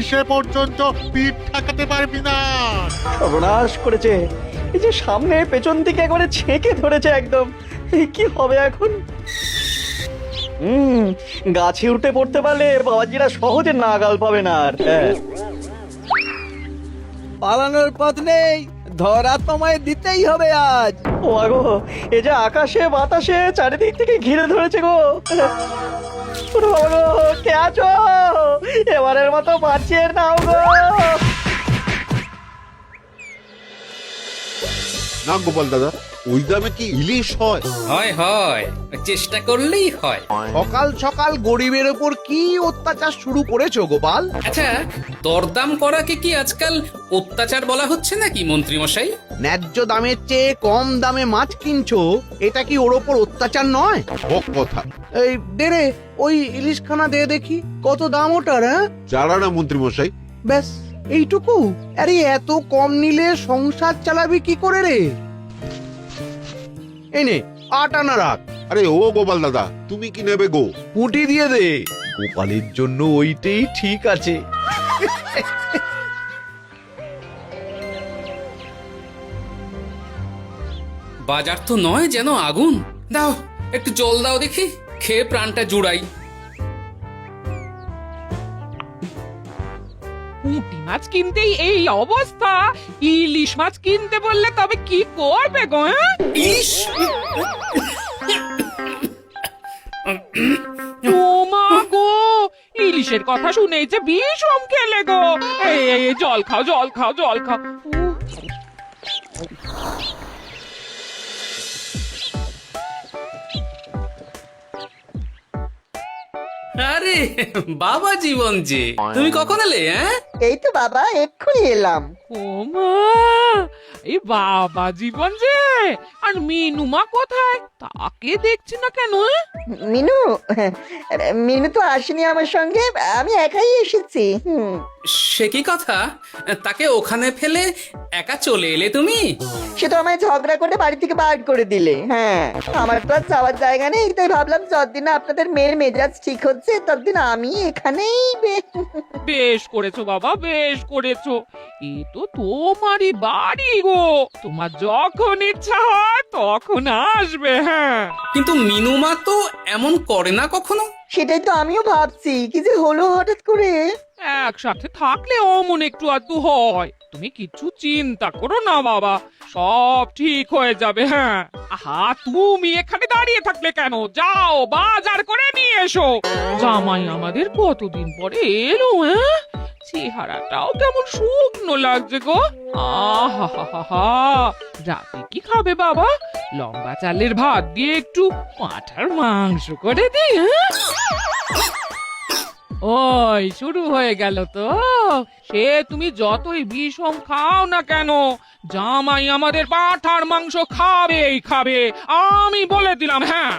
ইলিশে পর্যন্ত পিঠ ঠেকাতে পারবি না। সর্বনাশ করেছে, এই যে সামনে পেছন দিকে একবারে ছেঁকে ধরেছে একদম। কি হবে এখন? গাছে উঠে পড়তে পারলে বাবাজিরা সহজে নাগাল পাবে না আর। হ্যাঁ, পালানোর পথ নেই, ধরা তোমায় দিতেই হবে আজ। ও গো, এই যে আকাশে বাতাসে চারিদিক থেকে ঘিরে ধরেছে গো। ওরে বাবা গো, কে আছো? এবারের মতো বাঁচিয়ে নাও গো। না গোপাল দাদা, ওই দামে কি ইলিশ হয়? হয় হয়, চেষ্টা করলেই হয়। সকাল সকাল গরিবের ওপর কি অত্যাচার শুরু করেছো গোপাল? আচ্ছা, দরদাম করাকে কি আজকাল অত্যাচার বলা হচ্ছে নাকি মন্ত্রী মশাই? ন্যায্য দামের চেয়ে কম দামে মাছ কিনছো, এটা কি ওর ওপর অত্যাচার নয়? বক কথা। এই দে রে, ওই ইলিশখানা দে দেখি, কত দাম ওটার? হ্যাঁ, যারা না মন্ত্রী মশাই। ব্যাস এইটুকু? আরে এত কম নিলে সংসার চালাবি কি করে রে? এই নে, 8 আনা রাখ। আরে ও গোপাল দাদা, তুমি কি নেবে গো? পুঁটি দিয়ে দে, গোপালের জন্য ওইটাই ঠিক আছে। বাজার তো নয় যেন আগুন। দাও একটু জল দাও দেখি, খেয়ে প্রাণটা জুড়াই। পুঁটি মাছ কিনতেই এই অবস্থা, ইলিশ মাছ কিনতে বললে তবে কি করবে গো? ইস, ও মা গো, ইলিশের কথা শুনেই যে বিষম খেলে গো। এই জল খাও, জল খাও, জল খাও। আরে বাবা জীবন যে, তুমি কখন এলে? হ্যাঁ, এই তো বাবা এক্ষুনি এলাম। ও মা, এই বাবা জীবন যে, আর মিনুমা কোথায়? তাকে দেখছি না কেন? মিনু, মিনু তো আসেনি আমার সঙ্গে, আমি একাই এসেছি। সে কি কথা? তাকে ওখানে ফেলে একা চলে এলে তুমি? সে তো আমায় ঝগড়া করে বাড়ি থেকে বার করে দিলে। হ্যাঁ, আমার তো আর যাওয়ার জায়গা নেই, তাই ভাবলাম যতদিন না আপনাদের মেয়ের মেজাজ ঠিক হচ্ছে ততদিন আমি এখানেই বেশ করেছো বাবা, বেশ করেছো। এ তো তোমারই বাড়ি গো, তোমার যখন ইচ্ছা হয় তখন আসবে। হ্যাঁ, কিন্তু মিনুমা তো এমন করে না কখনো। সেটাই তো আমিও ভাবছি, কি যে হলো হঠাৎ করে। একসাথে থাকলে অমন একটু আধটু হয়। তুমি কিছু চিন্তা করো না বাবা, সব ঠিক হয়ে যাবে। হ্যাঁ, আহা, তুমি এখানে দাঁড়িয়ে থাকলে কেন? যাও বাজার করে নিয়ে এসো। জামাই আমাদের কতদিন পরে এলো। হ্যাঁ, চেহারাটাও কেমন শুকনো লাগছে গো। আহা হা হা হা, রাতে কি খাবে বাবা? লম্বা চালের ভাত দিয়ে একটু পাঁঠার মাংস করে দিই। হ্যাঁ, ওই শুরু হয়ে গেল তো। সে তুমি যতই বিষম খাও না কেন, জামাই আমাদের পাঁঠার মাংস খাবেই খাবে, আমি বলে দিলাম। হ্যাঁ,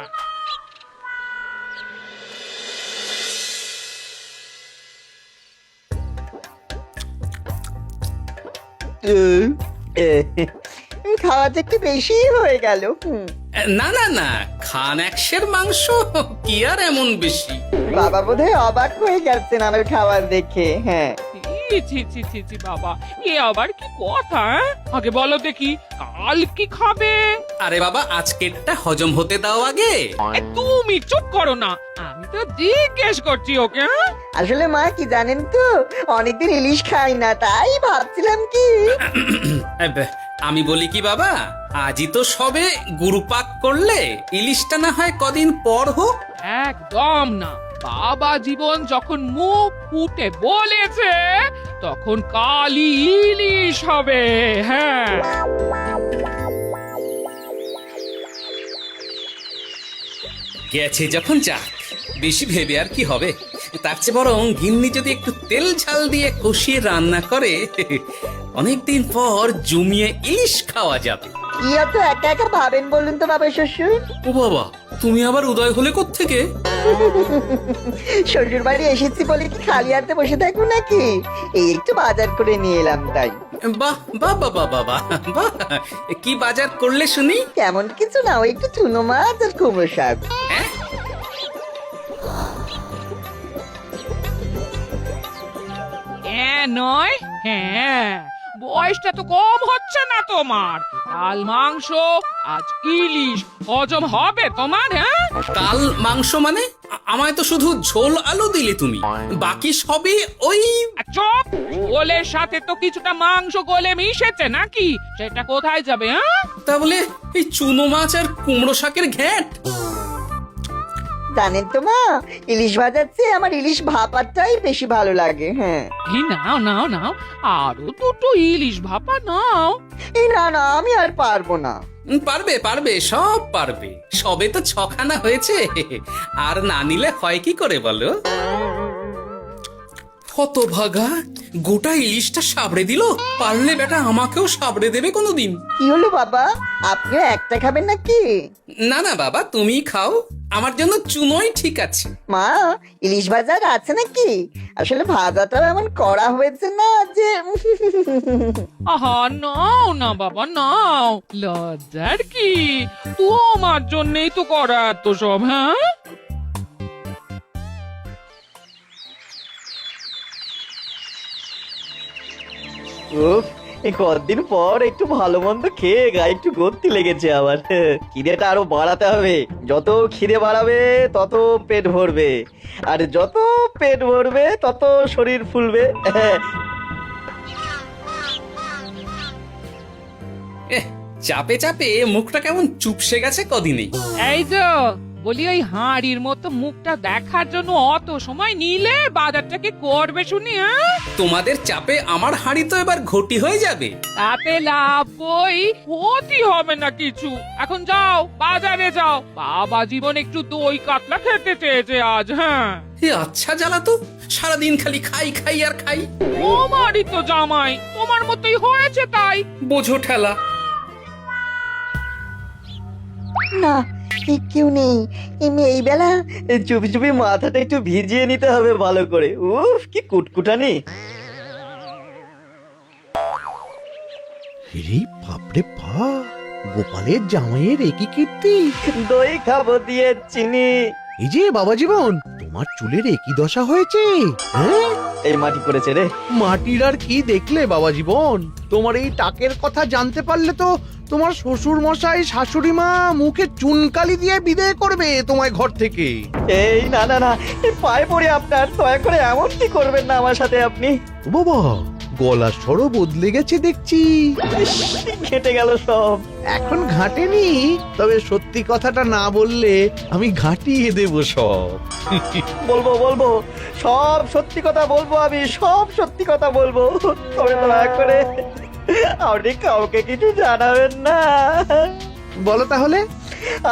খাওয়াতে একটু বেশি হয়ে গেল। না না না, খান একশের মাংস কি আর এমন বেশি? বাবা বোধহয় অবাক হয়ে গেছেন আমার খাবার দেখে। হ্যাঁ, ছি ছি ছি ছি বাবা, এ আবার কি কথা? আগে বলো দেখি, কাল কি খাবে? আরে বাবা, আজকেরটা হজম হতে দাও আগে। তুমি চুপ করো না, আমি তো জিজ্ঞেস করছি ওকে। আসলে মা কি জানেন তো, অনেকদিন ইলিশ খাই না, তাই ভাবছিলাম কি। আমি বলি কি বাবা, আজই তো সবে গুরুপাক করলে, ইলিশটা না হয় কদিন পর হোক। একদম না, বাবা জীবন যখন মুখ ফুটে বলেছে তখন কালই ইলিশ হবে। হ্যাঁ, গেছে যখন যাক, বেশি ভেবে আর কি হবে। তার চেয়ে বরং গিন্নি যদি একটু তেল ঝাল দিয়ে কষিয়ে রান্না করে, অনেকদিন পর জমিয়ে ইলিশ খাওয়া যাবে। কি এত একা একা ভাবেন বলুন তো বাবা শ্বশুর? ও বাবা, তুমি আবার উদয় হলে কোত্থেকে? শ্বশুর বাড়ি এসেছি বলে কি খালি হাতে বসে থাকবো নাকি? এই একটু বাজার করে নিয়ে এলাম তাই। বাহ বাহ বাহ বাহ বাহ বাহ বাহ, কি বাজার করলে শুনি? তেমন কিছু না, ওই একটু চুনো মাছ আর কুমড়ো শাক। হ্যাঁ নয় হ্যাঁ, বয়সটা তো কম হচ্ছে না তোমার। কাল মাংস, আজ ইলিশ, হজম হবে তোমার? হ্যাঁ, কাল মাংস মানে আমায় তো শুধু ঝোল আলু দিলে তুমি, বাকি সবই ওই। আর চুপ, ওলের সাথে তো কিছুটা মাংস গলে মিশেছে নাকি? সেটা কোথায় যাবে? হ্যাঁ, তা বলে এই চুনো মাছ আর কুমড়ো শাকের ঘ্যাঁট। জানেন তো মা, ইলিশ ভাজার চেয়ে আমার ইলিশ ভাপাটাই বেশি ভালো লাগে। হ্যাঁ, এই নাও নাও নাও, আরো দুটো ইলিশ ভাপা নাও। এই না না, আমি আর পারবো না। পারবে পারবে, সব পারবে। সবে তো ছখানা হয়েছে, আর না নিলে হয় কি করে বলো? হতভাগা, গোটা ইলিশটা সাবড়ে দিল। পারলে বেটা আমাকেও সাবড়ে দেবে কোনোদিন। কি হলো বাবা, আপনিও একটা খাবেন নাকি? না না বাবা, তুমি খাও, আমার জন্য চুনোই ঠিক আছে। মা, ইলিশ ভাজার আছে নাকি? আসলে ভাজাটা এমন করা হয়েছে না যে আহা, নাও না বাবা নাও, লজ্জার কি? তোমার জন্যই তো করা এত সব। হ্যাঁ, উফ, এই কতদিন পর একটু ভালো মন্দ খেয়ে গায়ে একটু গতি লেগেছে আবার। খিদেটা আরো বাড়াতে হবে। যত খিদে বাড়াবে তত পেট ভরবে, আর যত পেট ভরবে তত শরীর ফুলবে। এহ, চাপে চাপে মুখটা কেমন চুপসে গেছে কদিনেই। এই তো বলি, ওই হাঁড়ির মতো মুখটা দেখার জন্য অত সময় নিলে বাজারটাকে করবে শুনি? হ্যাঁ, তোমাদের চাপে আমার হাঁড়ি তো এবার ঘটি হয়ে যাবে। তাতে লাভ কই, ক্ষতি হবে না কিছু। এখন যাও, বাজারে যাও, বাবা জীবন একটু দই কাতলা খেতে চেয়েছে আজ। হ্যাঁ, এ আচ্ছা জ্বালা তো, সারাদিন খালি খাই খাই আর খাই। তোমারই তো জামাই, তোমার মতোই হয়েছে তাই। বোঝো ঠেলা। না, কেউ নেই এই বেলা। চুপি চুপি মাথাটা একটু ভিজিয়ে নিতে হবে ভালো করে। উফ, কি কুটকুটানি। রে বাপরে বাপ, গোপালের জামাইয়ের একই কীর্তি। দই খাবো দিয়ে চিনি। এই যে বাবা জীবন, তোমার চুলের একই দশা হয়েছে। হ্যাঁ, এই মাটি করেছে রে। মাটির আর কি দেখলে বাবা জীবন, তোমার এই টাকের কথা জানতে পারলে তো তোমার শ্বশুর মশাই শাশুড়ি মা মুখে চুনকালি দিয়ে বিদায় করবে তোমায় ঘর থেকে। এই না না না, এই পায়ে পড়ে আপনার, দয়া করে এমন কি করবেন না আমার সাথে আপনি। ও বাবা, গলার স্বরও বদলে গেছে দেখছি। ইস, ঘেঁটে গেল সব। এখন ঘাটেনি, তবে সত্যি কথাটা না বললে আমি ঘাটিয়ে দেব সব। বলবো বলবো, সব সত্যি কথা বলবো, আমি সব সত্যি কথা বলবো। তবে দয়া করে আপনি কাউকে কিছু জানাবেন না। বলো তাহলে।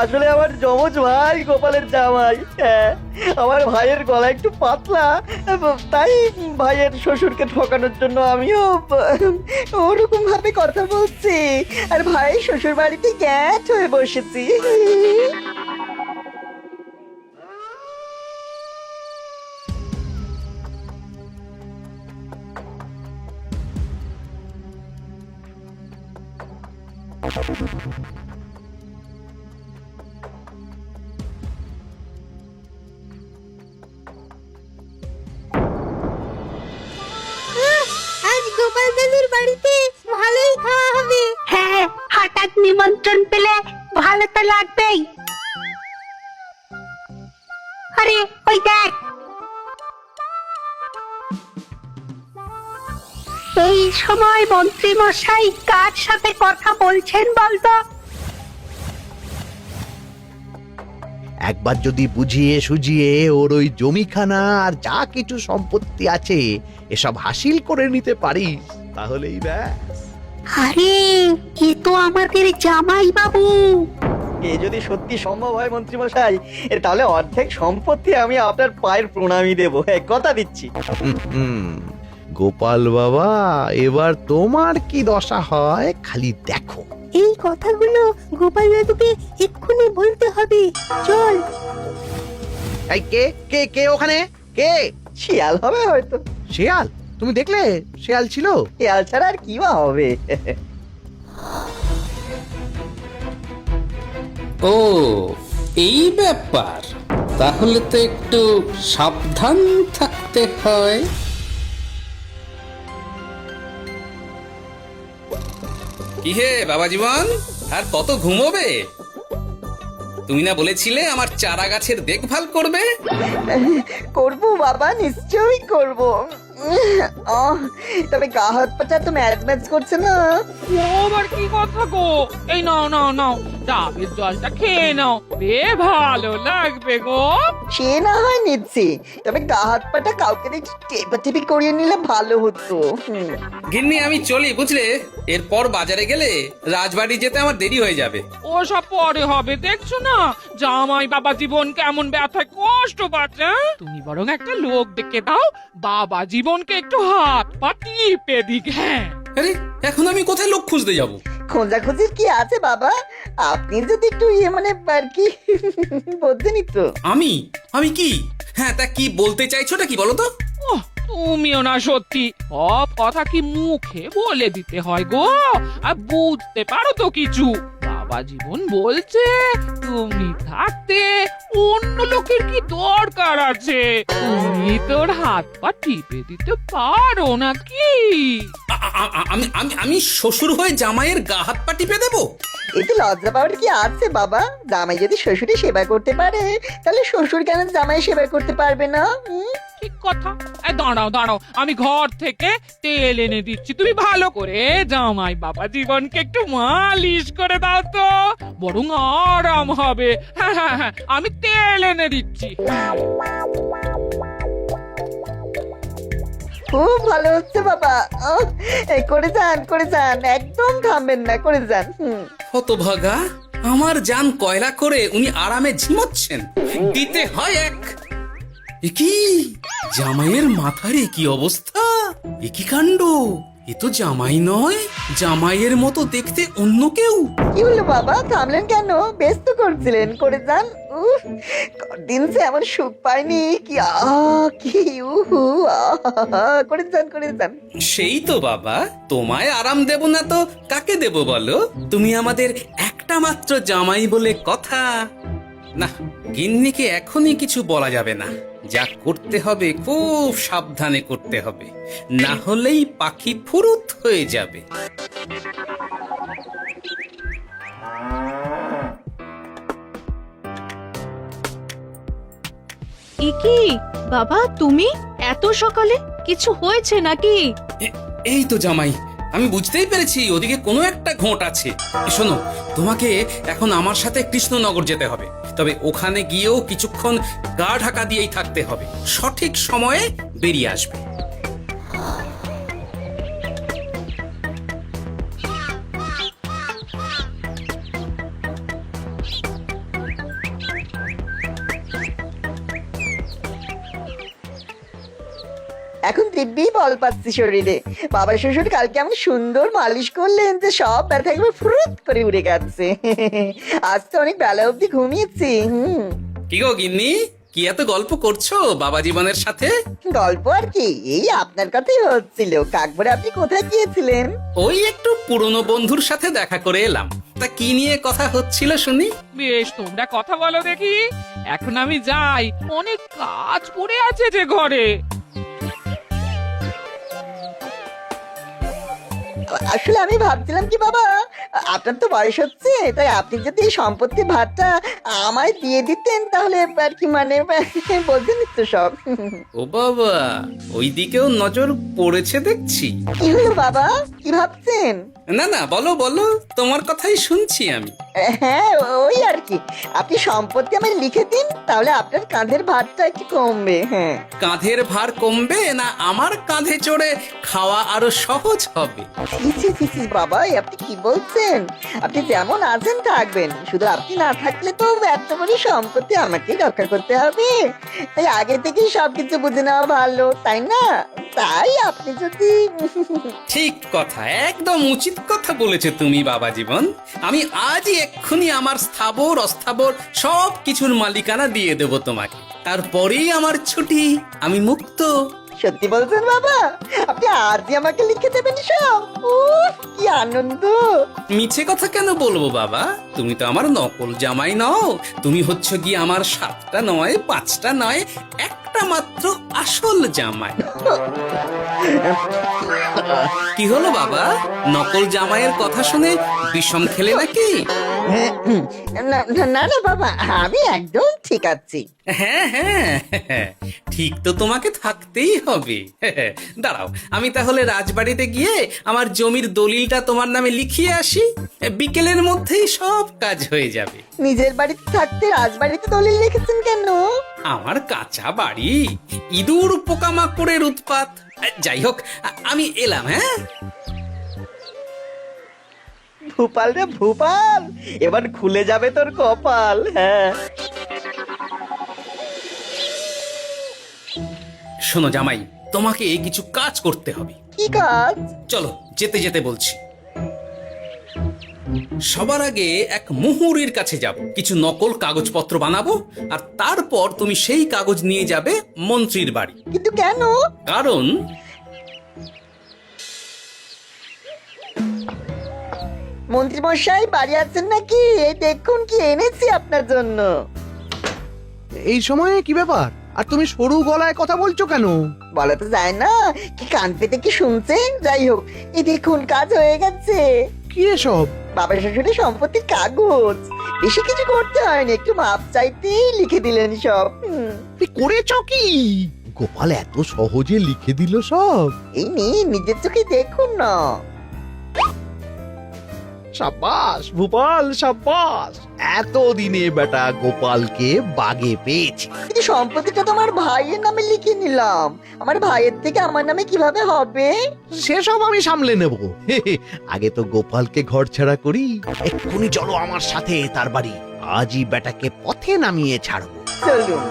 আসলে আমার যমজ ভাই গোপালের জামাই, হ্যাঁ, আমার ভাইয়ের গলা একটু পাতলা, তাই ভাইয়ের শ্বশুরকে ঠকানোর জন্য আমিও ওরকম ভাবে কথা বলছি, আর ভাই শ্বশুর বাড়িতে গ্যাট হয়ে বসেছি। আজ গোপাল দাদুর বাড়িতে ভালোই খাওয়া হবে। হ্যাঁ, হঠাৎ নিমন্ত্রণ পেলে ভালো তো লাগবেই। আরে ওই দেখ, এই সময় মন্ত্রী মশাই কার সাথে কথা বলছেন বলতো? একবার যদি বুঝিয়ে সুঝিয়ে ওর ওই জমিখানা আর যা কিছু সম্পত্তি আছে এসব হাসিল করে নিতে পারিস, তাহলেই ব্যাস। আরে এ তো আমাদের জামাই বাবু। এ যদি সত্যি সম্ভব হয় মন্ত্রী মশাই, তাহলে অর্ধেক সম্পত্তি আমি আপনার পায়ের প্রণামী দেবো, হ্যাঁ, কথা দিচ্ছি। হুম, গোপাল বাবা, এবার তোমার কি দশা হয় খালি দেখো। এই কথাগুলো গোপাল দাদুকে এক্ষুনি বলতে হবে। চল। এই কে কে কে ওখানে কে? শিয়াল হবে হয়তো। শেয়াল? তুমি দেখলে শেয়াল ছিল? শিয়াল ছাড়া আর কি বা হবে। ও, এই ব্যাপার, তাহলে তো একটু সাবধান থাকতে হয়। কি হে বাবা জীবন, আর কত ঘুমোবে? তুমি না বলেছিলে আমার চারা গাছের দেখভাল করবে? করব বাবা, নিশ্চয়ই করব। তবে গা হাত পাটা তো ম্যাচ ম্যাচ করছে না। ও আবার কি কথা গো? এই নাও নাও নাও, ডাবের জলটা খেয়ে নাও, বে ভালো লাগবে গো। সে না হয় নিচ্ছি, তবে গা হাত পাটা কাউকে একটু টেপাটেপি করিয়ে নিলে ভালো হতো। গিন্নি আমি চলি বুঝলে, এরপর বাজারে গেলে রাজবাড়ি যেতে আমার দেরি হয়ে যাবে। ও সব পরে হবে, দেখছো না জামাই বাবা জীবন কেমন ব্যথায় কষ্ট পাচ্ছে। হ্যাঁ? তুমি বরং একটা লোক ডেকে দাও, বাবা জীবনকে একটু হাত পা টিপে দিক। হ্যাঁ, আরে এখন আমি কোথায় লোক খুঁজতে যাব? খোঁজাখুঁজির কি আছে বাবা, আপনি যদি একটু মানে আর কি বলতেনই তো। আমি আমি কি? হ্যাঁ তা কি বলতে চাইছোটা কি বলো তো? ওহ, তুমিও না সত্যি, সব কথা কি মুখে বলে দিতে হয় গো? আর বুঝতে পারো তো কিছু? বাবা জীবন বলছে তুমি থাকতে অন্য লোকের কি দরকার আছে? তুমি তোর হাত পা টিপে দিতে পারো নাকি? আমি আমি আমি শ্বশুর হয়ে জামাইয়ের গা হাত পা টিপে দেবো? এতে লজ্জা পাওয়ার কি আছে বাবা? জামাই যদি শ্বশুরের সেবা করতে পারে, তাহলে শ্বশুর কেন জামাই সেবা করতে পারবে না? ঠিক কথা। দাঁড়াও দাঁড়াও, আমি ঘর থেকে তেল এনে দিচ্ছি, তুমি ভালো করে জামাই বাবা জীবনকে একটু মালিশ করে দাও তো, বরং আরাম হবে। হ্যাঁ হ্যাঁ হ্যাঁ, আমি তেল এনে দিচ্ছি। খুব ভালো হচ্ছে বাবা। এই করে যান, একদম থামবেন না, করে যান। হতভাগা, আমার জান কয়লা করে উনি আরামে ঝিমোচ্ছেন, দিতে হয় এক। এ কি জামাইয়ের মাথার এ কি অবস্থা? এ কি কাণ্ড! এ তো জামাই নয়, জামাইয়ের মতো দেখতে অন্য কেউ। কি হলো বাবা, থামলেন কেন? ব্যস্ত করছিলেন, করে যান। দিন সে এমন সুখ পাইনি। কি কি উহু, করে যান। সেই তো বাবা, তোমায় আরাম দেব না তো কাকে দেব বলো? তুমি আমাদের একটা মাত্র জামাই বলে কথা। না, গিন্নিকে এখনই কিছু বলা যাবে না। যা করতে হবে খুব সাবধানে করতে হবে, না হলেই পাখি ফুরুত হয়ে যাবে। কি বাবা, তুমি এত সকালে? কিছু হয়েছে নাকি? এই তো জামাই, আমি বুঝতেই পেরেছি ওদিকে কোনো একটা ঘোট আছে। শোনো, তোমাকে এখন আমার সাথে কৃষ্ণনগর যেতে হবে, তবে ওখানে গিয়েও কিছুক্ষণ গা ঢাকা দিয়েই থাকতে হবে, সঠিক সময়ে বেরিয়ে আসবে। এখন দিব্যি বল পাচ্ছি শরীরে। বাবা শ্বশুর কালকে আমি সুন্দর মালিশ করলেন যে সব ব্যথা একবার ফুরুত করে উড়ে গেছে। আজ তো অনেক বেলা অবধি ঘুমিয়েছি। কি গো গিন্নি, কি এত গল্প করছো বাবা জীবনের সাথে? গল্প আর কি, এই আপনার কথাই হচ্ছিল। কাকবরে আপনি কোথায় গিয়েছিলেন? ওই একটু পুরনো বন্ধুর সাথে দেখা করে এলাম। তা কি নিয়ে কথা হচ্ছিল শুনি? বেশ, তোমরা কথা বলো দেখি, এখন আমি যাই, অনেক কাজ পড়ে আছে যে ঘরে। আসলে আমি ভাবছিলাম কি বাবা, আপনার তো বয়স হচ্ছে, তাই আপনি যদি এই সম্পত্তির ভাগটা আমায় দিয়ে দিতেন তাহলে আর কি, মানে বলতেন তো সব। ও বাবা, ওই দিকেও নজর পড়েছে দেখছি। কি হলো বাবা, কি ভাবছেন? না না, বলো বলো, তোমার কথাই শুনছি আমি। হ্যাঁ, ওই আর কি, আপনি সম্পত্তি আমায় লিখে দিন, তাহলে আপনার কাঁধের ভারটা একটু কমবে। হ্যাঁ, কাঁধের ভার কমবে না আমার কাঁধে চড়ে খাওয়া আরো সহজ হবে? বাবা, আপনি কি বলছেন? আপনি যেমন আছেন থাকবেন, শুধু আপনি না থাকলে তো এত বড় সম্পত্তি আমাকেই রক্ষা করতে হবে। তাই আগে থেকেই সবকিছু বুঝে নেওয়া ভালো, তাই না? তাই আপনি যদি ঠিক কথা, একদম উচিত কথা বলেছো তুমি বাবা জীবন। আমি আজই এক্ষুনি আমার স্থাবর অস্থাবর সব কিছুর মালিকানা দিয়ে দেব তোমাকে, তারপরেই আমার ছুটি, আমি মুক্ত। সত্যি বলছেন বাবা? আপনি আজই আমাকে লিখে দেবেন সব? উফ, কি আনন্দ! মিছে কথা কেন বলবো বাবা? তুমি তো আমার নকল জামাই নও, তুমি হচ্ছে গিয়ে আমার 7টা নয় 5টা নয় একটা মাত্র আসল জামাই। কি হলো বাবা, নকল জামাইয়ের কথা শুনে বিষম খেলে নাকি? না না না বাবা, আমি একদম ঠিক আছি। হ্যাঁ হ্যাঁ, ঠিক তো তোমাকে থাকতেই হবে। দাঁড়াও, আমি তাহলে রাজবাড়িতে গিয়ে আমার জমির দলিলটা তোমার নামে লিখিয়ে আসি, বিকেলের মধ্যেই সব কাজ হয়ে যাবে। নিজের বাড়িতে থাকতে রাজবাড়িতে দলিল লিখেছেন কেন? আমার কাঁচা বাড়ি, ইঁদুর পোকামাকড়ের উৎপাত। যাই হোক, আমি এলাম। হ্যাঁ, ভূপাল রে ভূপাল, এবার খুলে যাবে তোর কপাল। হ্যাঁ, শোনো জামাই, তোমাকে কিছু কাজ করতে হবে। কি কাজ? চলো যেতে যেতে বলছি। সবার আগে এক মুহুরির কাছে যাব, কিছু নকল কাগজপত্র বানাবো, আর তারপর তুমি সেই কাগজ নিয়ে যাবে মন্ত্রীর বাড়ি। কিন্তু কেন? কারণ মন্ত্রী মশাই বাড়ি আছেন নাকি? এই দেখুন কি এনেছি আপনার জন্য। এই সময়ে কি ব্যাপার? আর তুমি সরু গলায় কথা বলছো কেন? বলা তো যায় না, কি কান পেতে কি শুনছেন? যাই হোক, এই দেখুন কাজ হয়ে গেছে। কি এসব? বাবা শ্বশুরের সম্পত্তির কাগজ। বেশি কিছু করতে হয়নি, একটু মাপ চাইতেই লিখে দিলেন সব। তুই করেছ কি? গোপাল এত সহজে লিখে দিল সব? এই নিয়ে নিজের চোখে দেখুন না। সাব্বাস ভূপাল, সাব্বাস। এতদিনে বেটা গোপালকে বাগে পেয়েছি। কিন্তু সম্পত্তিটা তো আমার ভাইয়ের নামে লিখে নিলাম, আমার ভাইয়ের থেকে আমার নামে কিভাবে হবে? সেসব আমি সামলে নেব। আগে তো গোপালকে ঘর ছাড়া করি। এক্ষুনি চলো আমার সাথে তার বাড়ি, আজই বেটাকে পথে নামিয়ে ছাড়বো। চলুন।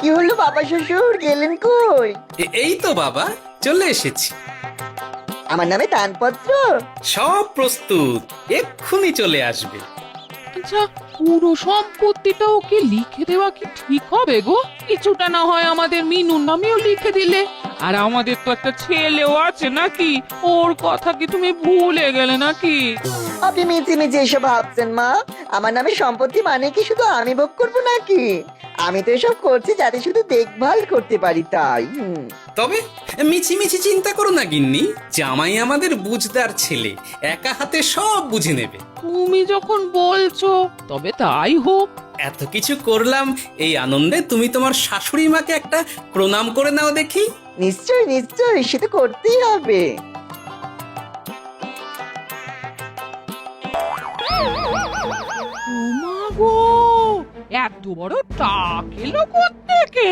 কি হলো বাবা শ্বশুর, গেলেন কই? এই তো বাবা, চলে এসেছি। আমার নামে দানপত্র? সব প্রস্তুত, এক্ষুনি চলে আসবে। আচ্ছা, পুরো সম্পত্তিটা ওকে লিখে দেওয়া কি ঠিক হবে গো? কিছুটা না হয় আমাদের মিনুর নামেও লিখে দিলে। আর আমাদের তো একটা ছেলেও আছে নাকি? ওর কথা কি তুমি ভুলে গেলে নাকি? আপনি মিছি মিছি এসব ভাবছেন মা? আমার নামে সম্পত্তি মানে কি শুধু আমি ভোগ করবো নাকি? আমি তো এসব করছি যাতে শুধু দেখভাল করতে পারি, তাই। তবে মিছি মিছি চিন্তা করো না গিন্নি, জামাই আমাদের বুঝদার ছেলে, একা হাতে সব বুঝে নেবে। তুমি যখন বলছো তবে তাই হোক। এত কিছু করলাম, এই আনন্দে তুমি তোমার শাশুড়ি মাকে একটা প্রণাম করে নাও দেখি। নিশ্চয় নিশ্চয়, সে তো করতেই হবে। ওমা গো, এত বড় টাক এলো কোত্থেকে?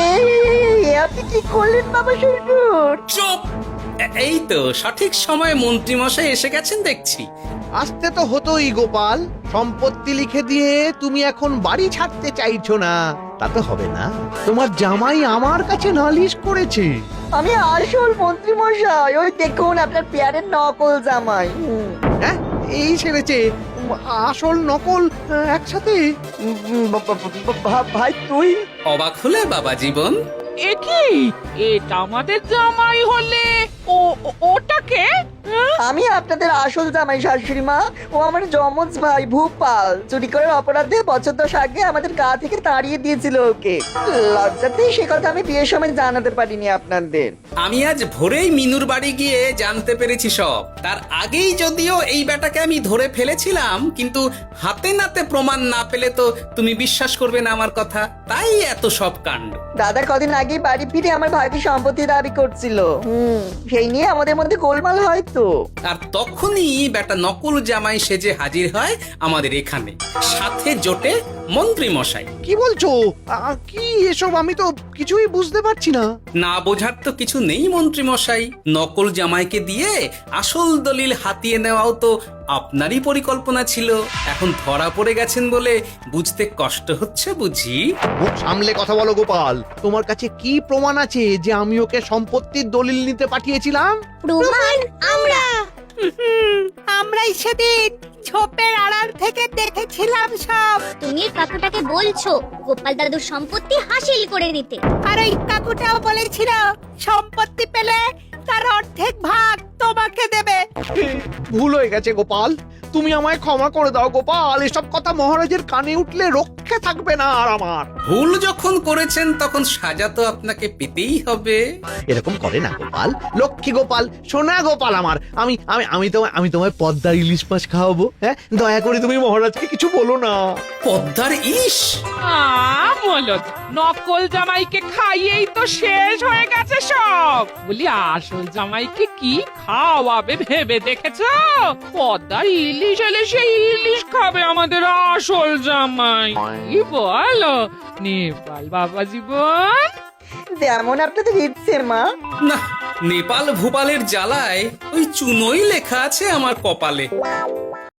এই, আপনি কি করলেন বাবা শ্বশুর? চুপ! এই তো সঠিক সময়ে মন্ত্রী মশাই এসে গেছেন দেখছি। আসতে তো হতোই গোপাল, সম্পত্তি লিখে দিয়ে তুমি এখন বাড়ি ছাড়তে চাইছো না, তা তো হবে না। তোমার জামাই আমার কাছে নালিশ করেছে। আমি আসল মন্ত্রী মশাই, ওই দেখুন আপনার পেয়ারের নকল জামাই। হ্যাঁ, এই ছেড়েছে আসল নকল একসাথে। ভাই তুই? অবাক হলে বাবা জীবন? এ কি, এটা আমাদের জামাই হলে ওটাকে? আমি আপনাদের আসল জামাই শাশুড়ি মা। ও আমার যমজ ভাই ভূপাল। চুরি করার অপরাধে বছর 10 আগে আমাদের গা থেকে তাড়িয়ে দিয়েছিল ওকে। লজ্জাতে সে কথা আমি বিয়ের সময় জানাতে পারিনি আপনাদের। আমি আজ ভোরেই মিনুর বাড়ি গিয়ে জানতে পেরেছি সব। তার আগেই যদিও এই বেটাকে আমি ধরে ফেলেছিলাম, কিন্তু হাতে নাতে প্রমাণ না পেলে তো তুমি বিশ্বাস করবে না আমার কথা, তাই এত সব কাণ্ড। দাদা কদিন আগে বাড়ি ফিরে আমার ভাইকে সম্পত্তি দাবি করছিল। সেই নিয়ে আমাদের মধ্যে গোলমাল হয় তো। আর তখনই বেটা নকল জামাই সেজে হাজির হয় আমাদের এখানে, সাথে জোটে মন্ত্রী মশাই। কি বলছো? কি এসব? আমি তো কিছুই বুঝতে পারছি না। না বোঝার তো কিছু নেই মন্ত্রী মশাই, নকল জামাইকে দিয়ে আসল দলিল হাতিয়ে নেওয়াও তো আপনারই পরিকল্পনা ছিল। এখন ধরা পড়ে গেছেন বলে বুঝতে কষ্ট হচ্ছে বুঝি? মুখ সামলে কথা বলো গোপাল। তোমার কাছে কি প্রমাণ আছে যে আমি ওকে সম্পত্তির দলিল নিতে পাঠিয়েছিলাম? প্রমাণ আমরা আমরাই সেদিন ঝোপের আড়াল থেকে দেখেছিলাম সব। তুমি কাকুটাকে বলছো গোপাল দাদুর সম্পত্তি হাসিল করে নিতে। আর ওই কাকুটাও বলেছিল সম্পত্তি পেলে তার অর্ধেক ভাগ তোমাকে দেবে। ভুল হয়ে গেছে গোপাল, তুমি আমায় ক্ষমা করে দাও গোপাল। এসব কথা মহারাজের কানে উঠলে রক্ষে থাকবে না আর আমার। ভুল যখন করেছেন তখন সাজা তো আপনাকে পেতেই হবে। এরকম করে না গোপাল, লক্ষ্মী গোপাল, সোনা গোপাল আমার। আমি আমি আমি তোমায় পদ্মার ইলিশ মাছ খাওয়াবো। হ্যাঁ, দয়া করে তুমি মহারাজকে কিছু বলো না। পদ্মার ইলিশ? বলো নকল জামাইকে খাইয়েই তো শেষ হয়ে গেছে সব। বলি আসল জামাইকে কি খাওয়াবে ভেবে দেখেছো? পদ্মার ইলিশ এলে সেই ইলিশ খাবে আমাদের আসল জামাই। কি বলো নেপাল বাবা জীবন? যেমন আপনাদের ইচ্ছে মা। না, নেপাল ভোপালের জ্বালায় ওই চুনোই লেখা আছে আমার কপালে।